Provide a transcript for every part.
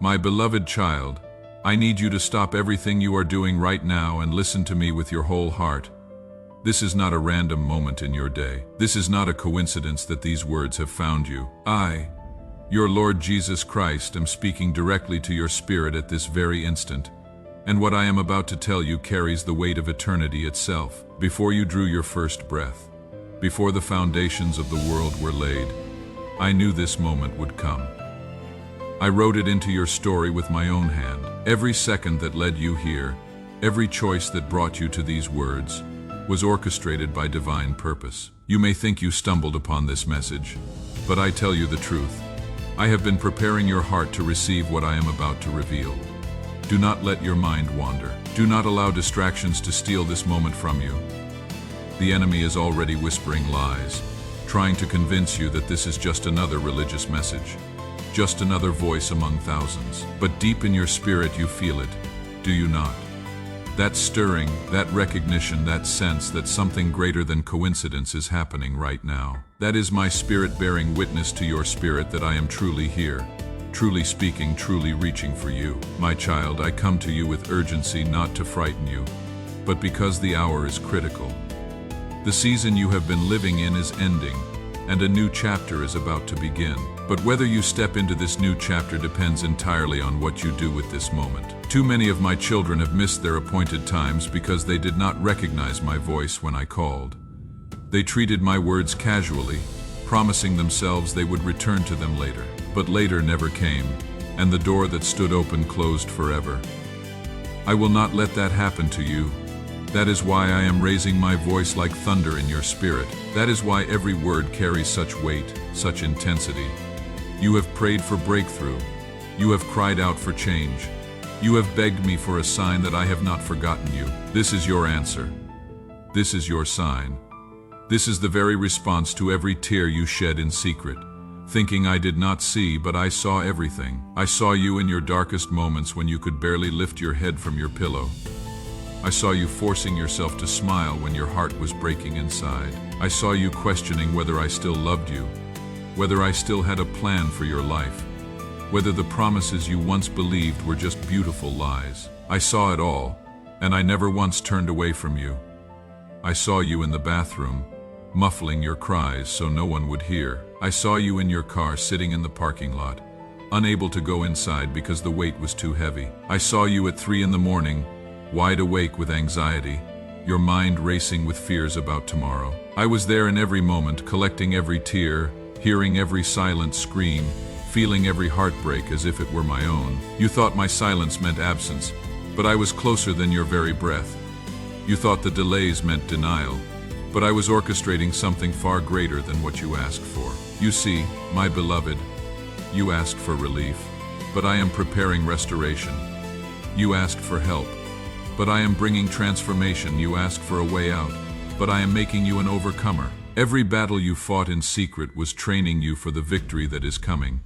My beloved child, I need you to stop everything you are doing right now and listen to me with your whole heart. This is not a random moment in your day. This is not a coincidence that these words have found you. I, your Lord Jesus Christ, am speaking directly to your spirit at this very instant. And what I am about to tell you carries the weight of eternity itself. Before you drew your first breath, before the foundations of the world were laid, I knew this moment would come. I wrote it into your story with my own hand. Every second that led you here, every choice that brought you to these words, was orchestrated by divine purpose. You may think you stumbled upon this message, but I tell you the truth. I have been preparing your heart to receive what I am about to reveal. Do not let your mind wander. Do not allow distractions to steal this moment from you. The enemy is already whispering lies, trying to convince you that this is just another religious message, just another voice among thousands. But deep in your spirit you feel it, do you not? That stirring, that recognition, that sense that something greater than coincidence is happening right now. That is my spirit bearing witness to your spirit that I am truly here, truly speaking, truly reaching for you. My child, I come to you with urgency, not to frighten you, but because the hour is critical. The season you have been living in is ending, and a new chapter is about to begin. But whether you step into this new chapter depends entirely on what you do with this moment. Too many of my children have missed their appointed times because they did not recognize my voice when I called. They treated my words casually, promising themselves they would return to them later. But later never came, and the door that stood open closed forever. I will not let that happen to you. That is why I am raising my voice like thunder in your spirit. That is why every word carries such weight, such intensity. You have prayed for breakthrough. You have cried out for change. You have begged me for a sign that I have not forgotten you. This is your answer. This is your sign. This is the very response to every tear you shed in secret, thinking I did not see, but I saw everything. I saw you in your darkest moments when you could barely lift your head from your pillow. I saw you forcing yourself to smile when your heart was breaking inside. I saw you questioning whether I still loved you, whether I still had a plan for your life, whether the promises you once believed were just beautiful lies. I saw it all, and I never once turned away from you. I saw you in the bathroom, muffling your cries so no one would hear. I saw you in your car sitting in the parking lot, unable to go inside because the weight was too heavy. I saw you at 3 in the morning, wide awake with anxiety, your mind racing with fears about tomorrow. I was there in every moment, collecting every tear, hearing every silent scream, feeling every heartbreak as if it were my own. You thought my silence meant absence, but I was closer than your very breath. You thought the delays meant denial, but I was orchestrating something far greater than what you asked for. You see, my beloved, you asked for relief, but I am preparing restoration. You asked for help, but I am bringing transformation. You asked for a way out, but I am making you an overcomer. Every battle you fought in secret was training you for the victory that is coming.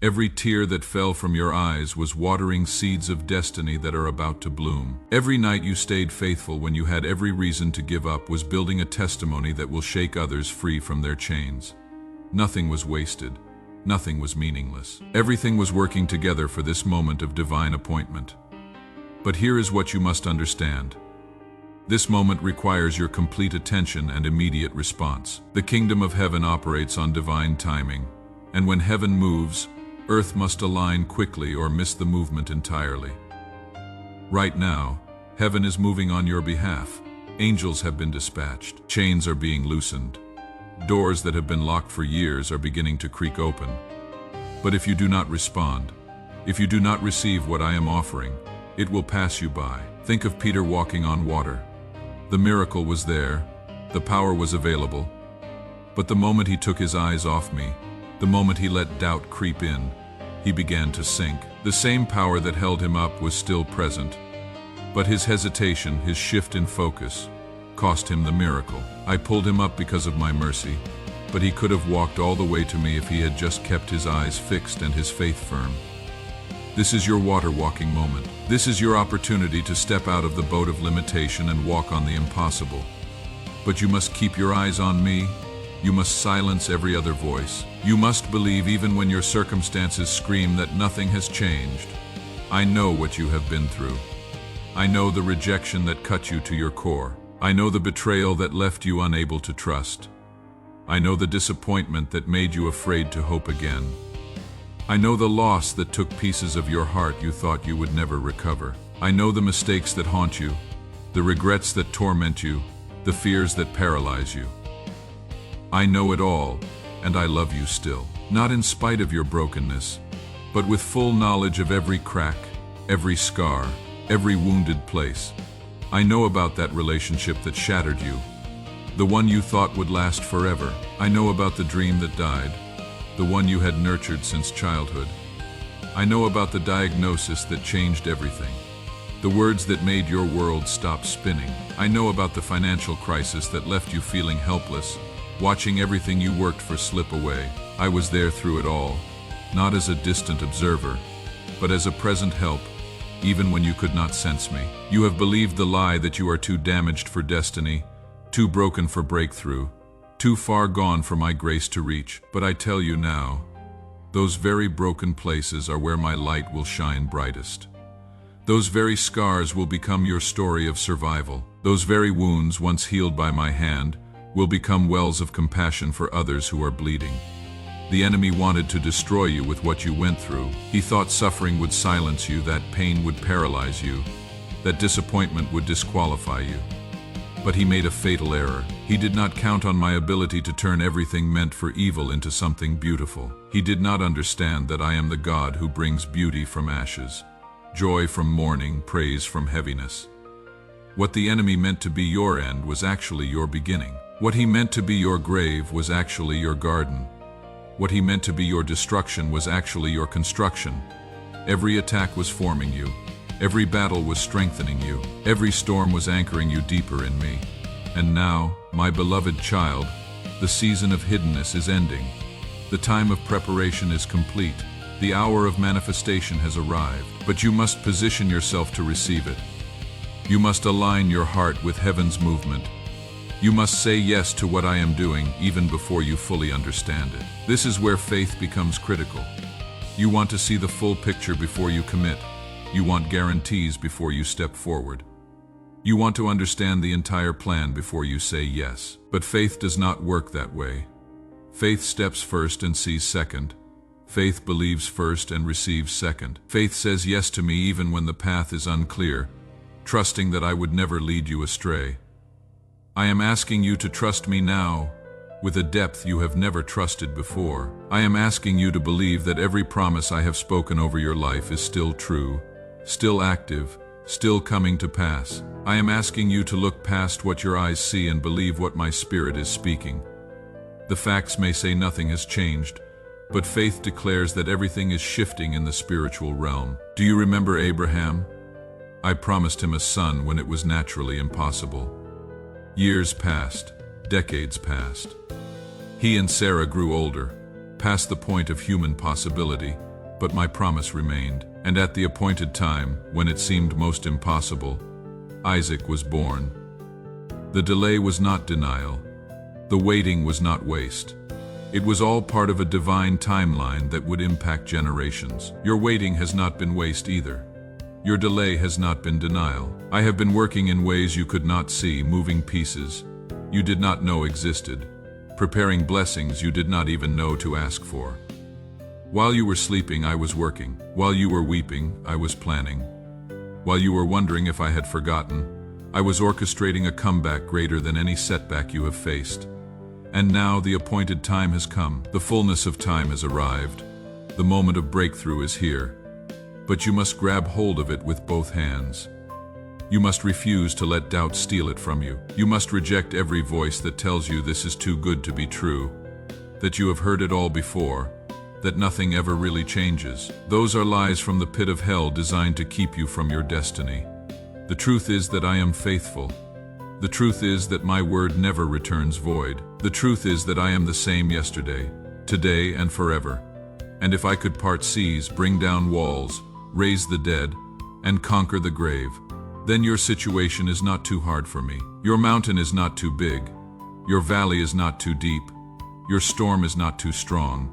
Every tear that fell from your eyes was watering seeds of destiny that are about to bloom. Every night you stayed faithful when you had every reason to give up was building a testimony that will shake others free from their chains. Nothing was wasted. Nothing was meaningless. Everything was working together for this moment of divine appointment. But here is what you must understand. This moment requires your complete attention and immediate response. The kingdom of heaven operates on divine timing, and when heaven moves, earth must align quickly or miss the movement entirely. Right now, heaven is moving on your behalf. Angels have been dispatched. Chains are being loosened. Doors that have been locked for years are beginning to creak open. But if you do not respond, if you do not receive what I am offering, it will pass you by. Think of Peter walking on water. The miracle was there, the power was available, but the moment he took his eyes off me, the moment he let doubt creep in, he began to sink. The same power that held him up was still present, but his hesitation, his shift in focus, cost him the miracle. I pulled him up because of my mercy, but he could have walked all the way to me if he had just kept his eyes fixed and his faith firm. This is your water walking moment. This is your opportunity to step out of the boat of limitation and walk on the impossible. But you must keep your eyes on me, You must silence every other voice. You must believe even when your circumstances scream that nothing has changed. I know what you have been through. I know the rejection that cut you to your core. I know the betrayal that left you unable to trust. I know the disappointment that made you afraid to hope again. I know the loss that took pieces of your heart you thought you would never recover. I know the mistakes that haunt you, the regrets that torment you, the fears that paralyze you. I know it all, and I love you still. Not in spite of your brokenness, but with full knowledge of every crack, every scar, every wounded place. I know about that relationship that shattered you, the one you thought would last forever. I know about the dream that died, the one you had nurtured since childhood. I know about the diagnosis that changed everything, the words that made your world stop spinning. I know about the financial crisis that left you feeling helpless, watching everything you worked for slip away. I was there through it all, not as a distant observer, but as a present help, even when you could not sense me. You have believed the lie that you are too damaged for destiny, too broken for breakthrough, too far gone for my grace to reach. But I tell you now, those very broken places are where my light will shine brightest. Those very scars will become your story of survival. Those very wounds, once healed by my hand, will become wells of compassion for others who are bleeding. The enemy wanted to destroy you with what you went through. He thought suffering would silence you, that pain would paralyze you, that disappointment would disqualify you. But he made a fatal error. He did not count on my ability to turn everything meant for evil into something beautiful. He did not understand that I am the God who brings beauty from ashes, joy from mourning, praise from heaviness. What the enemy meant to be your end was actually your beginning. What he meant to be your grave was actually your garden. What he meant to be your destruction was actually your construction. Every attack was forming you. Every battle was strengthening you. Every storm was anchoring you deeper in me. And now, my beloved child, the season of hiddenness is ending. The time of preparation is complete. The hour of manifestation has arrived. But you must position yourself to receive it. You must align your heart with heaven's movement. You must say yes to what I am doing even before you fully understand it. This is where faith becomes critical. You want to see the full picture before you commit. You want guarantees before you step forward. You want to understand the entire plan before you say yes. But faith does not work that way. Faith steps first and sees second. Faith believes first and receives second. Faith says yes to me even when the path is unclear, trusting that I would never lead you astray. I am asking you to trust me now, with a depth you have never trusted before. I am asking you to believe that every promise I have spoken over your life is still true, still active, still coming to pass. I am asking you to look past what your eyes see and believe what my spirit is speaking. The facts may say nothing has changed, but faith declares that everything is shifting in the spiritual realm. Do you remember Abraham? I promised him a son when it was naturally impossible. Years passed, decades passed. He and Sarah grew older, past the point of human possibility, but my promise remained. And at the appointed time, when it seemed most impossible, Isaac was born. The delay was not denial. The waiting was not waste. It was all part of a divine timeline that would impact generations. Your waiting has not been waste either. Your delay has not been denial. I have been working in ways you could not see, moving pieces you did not know existed, preparing blessings you did not even know to ask for. While you were sleeping, I was working. While you were weeping, I was planning. While you were wondering if I had forgotten, I was orchestrating a comeback greater than any setback you have faced. And now the appointed time has come. The fullness of time has arrived. The moment of breakthrough is here. But you must grab hold of it with both hands. You must refuse to let doubt steal it from you. You must reject every voice that tells you this is too good to be true, that you have heard it all before, that nothing ever really changes. Those are lies from the pit of hell designed to keep you from your destiny. The truth is that I am faithful. The truth is that my word never returns void. The truth is that I am the same yesterday, today, and forever. And if I could part seas, bring down walls, raise the dead, and conquer the grave, then your situation is not too hard for me. Your mountain is not too big. Your valley is not too deep. Your storm is not too strong.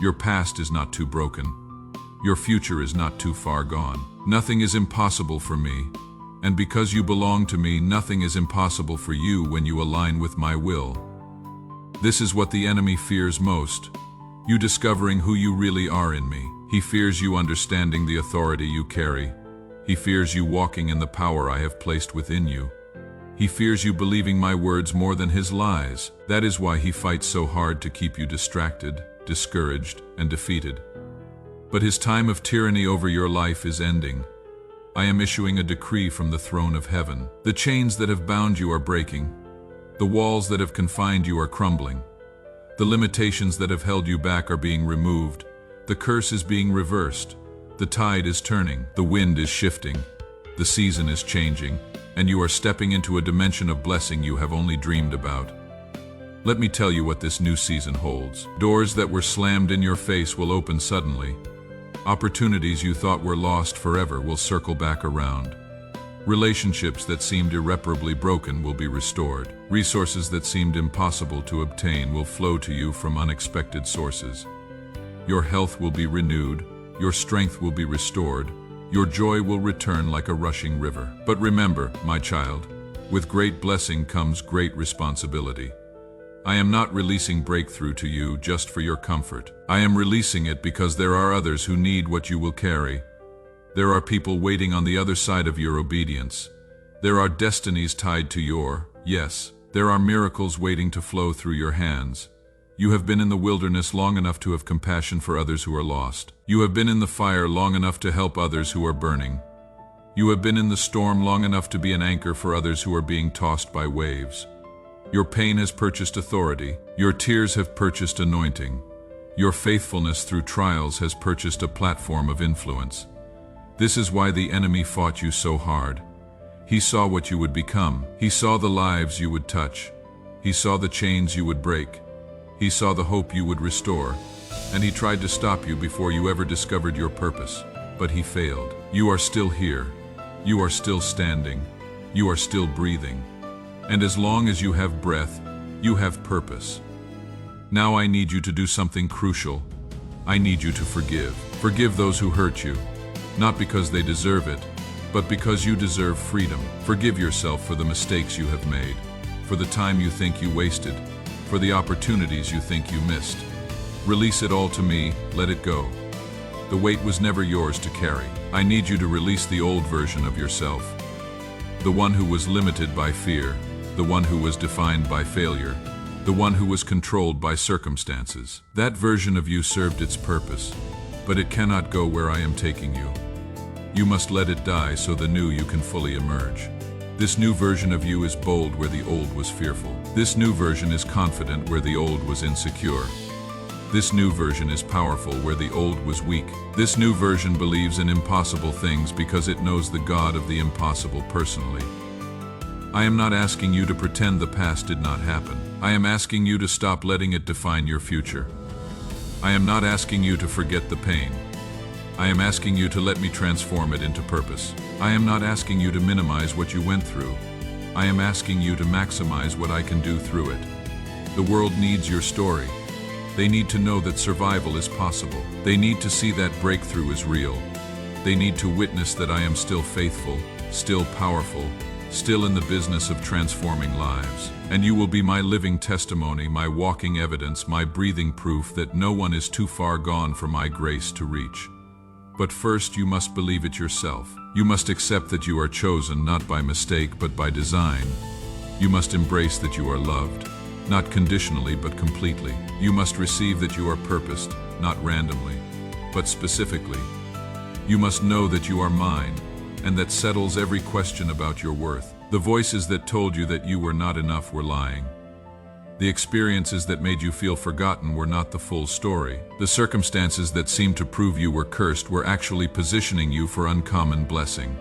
Your past is not too broken. Your future is not too far gone. Nothing is impossible for me, and because you belong to me, nothing is impossible for you when you align with my will. This is what the enemy fears most, you discovering who you really are in me. He fears you understanding the authority you carry. He fears you walking in the power I have placed within you. He fears you believing my words more than his lies. That is why he fights so hard to keep you distracted, discouraged, and defeated. But his time of tyranny over your life is ending. I am issuing a decree from the throne of heaven. The chains that have bound you are breaking. The walls that have confined you are crumbling. The limitations that have held you back are being removed. The curse is being reversed. The tide is turning. The wind is shifting. The season is changing, and you are stepping into a dimension of blessing you have only dreamed about. Let me tell you what this new season holds. Doors that were slammed in your face will open suddenly. Opportunities you thought were lost forever will circle back around. Relationships that seemed irreparably broken will be restored. Resources that seemed impossible to obtain will flow to you from unexpected sources. Your health will be renewed. Your strength will be restored. Your joy will return like a rushing river. But remember, my child, with great blessing comes great responsibility. I am not releasing breakthrough to you just for your comfort. I am releasing it because there are others who need what you will carry. There are people waiting on the other side of your obedience. There are destinies tied to your yes. There are miracles waiting to flow through your hands. You have been in the wilderness long enough to have compassion for others who are lost. You have been in the fire long enough to help others who are burning. You have been in the storm long enough to be an anchor for others who are being tossed by waves. Your pain has purchased authority. Your tears have purchased anointing. Your faithfulness through trials has purchased a platform of influence. This is why the enemy fought you so hard. He saw what you would become. He saw the lives you would touch. He saw the chains you would break. He saw the hope you would restore. And he tried to stop you before you ever discovered your purpose. But he failed. You are still here. You are still standing. You are still breathing. And as long as you have breath, you have purpose. Now I need you to do something crucial. I need you to forgive. Forgive those who hurt you, not because they deserve it, but because you deserve freedom. Forgive yourself for the mistakes you have made, for the time you think you wasted, for the opportunities you think you missed. Release it all to me, let it go. The weight was never yours to carry. I need you to release the old version of yourself. The one who was limited by fear, the one who was defined by failure, the one who was controlled by circumstances. That version of you served its purpose, but it cannot go where I am taking you. You must let it die so the new you can fully emerge. This new version of you is bold where the old was fearful. This new version is confident where the old was insecure. This new version is powerful where the old was weak. This new version believes in impossible things because it knows the God of the impossible personally. I am not asking you to pretend the past did not happen. I am asking you to stop letting it define your future. I am not asking you to forget the pain. I am asking you to let me transform it into purpose. I am not asking you to minimize what you went through. I am asking you to maximize what I can do through it. The world needs your story. They need to know that survival is possible. They need to see that breakthrough is real. They need to witness that I am still faithful, still powerful, still in the business of transforming lives. And you will be my living testimony, my walking evidence, my breathing proof that no one is too far gone for my grace to reach. But first, you must believe it yourself. You must accept that you are chosen not by mistake but by design. You must embrace that you are loved, not conditionally but completely. You must receive that you are purposed, not randomly, but specifically. You must know that you are mine, and that settles every question about your worth. The voices that told you that you were not enough were lying. The experiences that made you feel forgotten were not the full story. The circumstances that seemed to prove you were cursed were actually positioning you for uncommon blessing.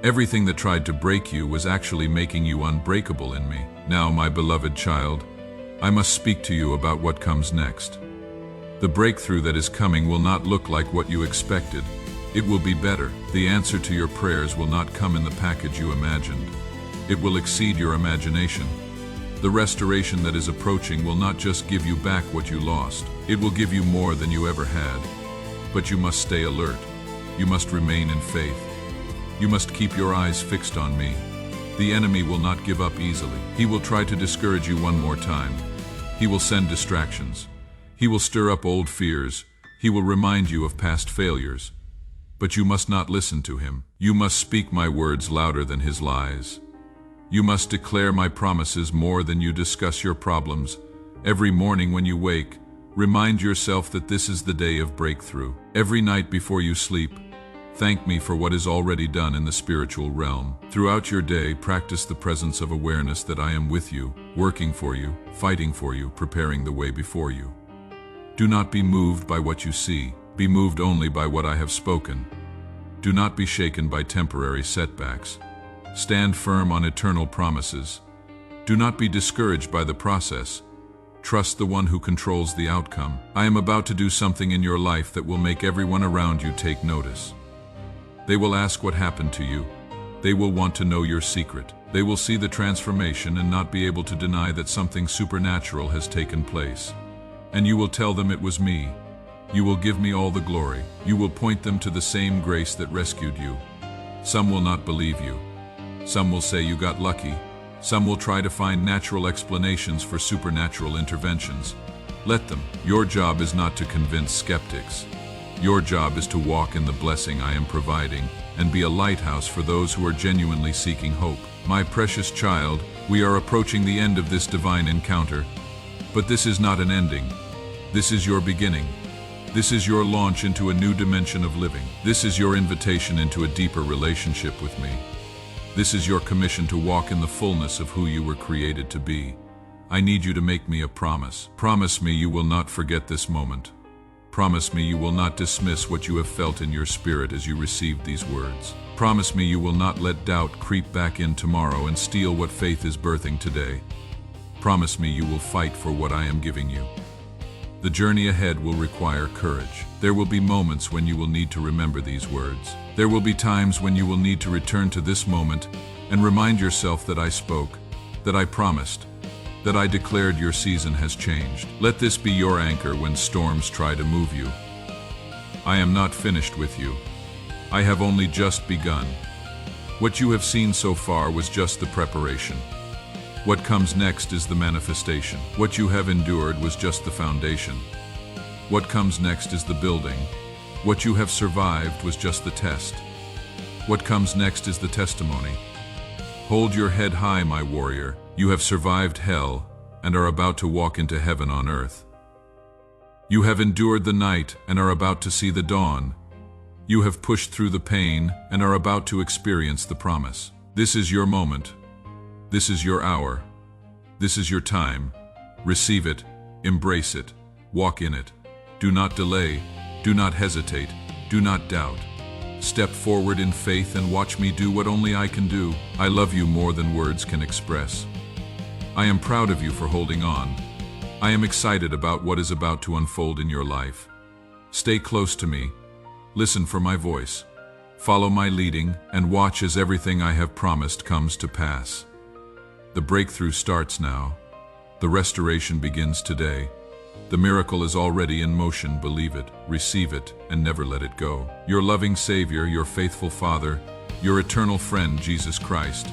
Everything that tried to break you was actually making you unbreakable in me. Now, my beloved child, I must speak to you about what comes next. The breakthrough that is coming will not look like what you expected. It will be better. The answer to your prayers will not come in the package you imagined. It will exceed your imagination. The restoration that is approaching will not just give you back what you lost. It will give you more than you ever had. But you must stay alert. You must remain in faith. You must keep your eyes fixed on me. The enemy will not give up easily. He will try to discourage you one more time. He will send distractions. He will stir up old fears. He will remind you of past failures. But you must not listen to him. You must speak my words louder than his lies. You must declare my promises more than you discuss your problems. Every morning when you wake, remind yourself that this is the day of breakthrough. Every night before you sleep, thank me for what is already done in the spiritual realm. Throughout your day, practice the presence of awareness that I am with you, working for you, fighting for you, preparing the way before you. Do not be moved by what you see. Be moved only by what I have spoken. Do not be shaken by temporary setbacks. Stand firm on eternal promises. Do not be discouraged by the process. Trust the one who controls the outcome. I am about to do something in your life that will make everyone around you take notice. They will ask what happened to you. They will want to know your secret. They will see the transformation and not be able to deny that something supernatural has taken place. And you will tell them it was me. You will give me all the glory. You will point them to the same grace that rescued you. Some will not believe you. Some will say you got lucky. Some will try to find natural explanations for supernatural interventions. Let them. Your job is not to convince skeptics. Your job is to walk in the blessing I am providing and be a lighthouse for those who are genuinely seeking hope. My precious child, we are approaching the end of this divine encounter. But this is not an ending. This is your beginning. This is your launch into a new dimension of living. This is your invitation into a deeper relationship with me. This is your commission to walk in the fullness of who you were created to be. I need you to make me a promise. Promise me you will not forget this moment. Promise me you will not dismiss what you have felt in your spirit as you received these words. Promise me you will not let doubt creep back in tomorrow and steal what faith is birthing today. Promise me you will fight for what I am giving you. The journey ahead will require courage. There will be moments when you will need to remember these words. There will be times when you will need to return to this moment and remind yourself that I spoke, that I promised, that I declared your season has changed. Let this be your anchor when storms try to move you. I am not finished with you. I have only just begun. What you have seen so far was just the preparation. What comes next is the manifestation. What you have endured was just the foundation. What comes next is the building. What you have survived was just the test. What comes next is the testimony. Hold your head high, my warrior. You have survived hell and are about to walk into heaven on earth. You have endured the night and are about to see the dawn. You have pushed through the pain and are about to experience the promise. This is your moment. This is your hour. This is your time. Receive it, embrace it, walk in it. Do not delay, do not hesitate, do not doubt. Step forward in faith and watch me do what only I can do. I love you more than words can express. I am proud of you for holding on. I am excited about what is about to unfold in your life. Stay close to me. Listen for my voice. Follow my leading and watch as everything I have promised comes to pass. The breakthrough starts now. The restoration begins today. The miracle is already in motion. Believe it, receive it, and never let it go. Your loving Savior, your faithful Father, your eternal friend, Jesus Christ,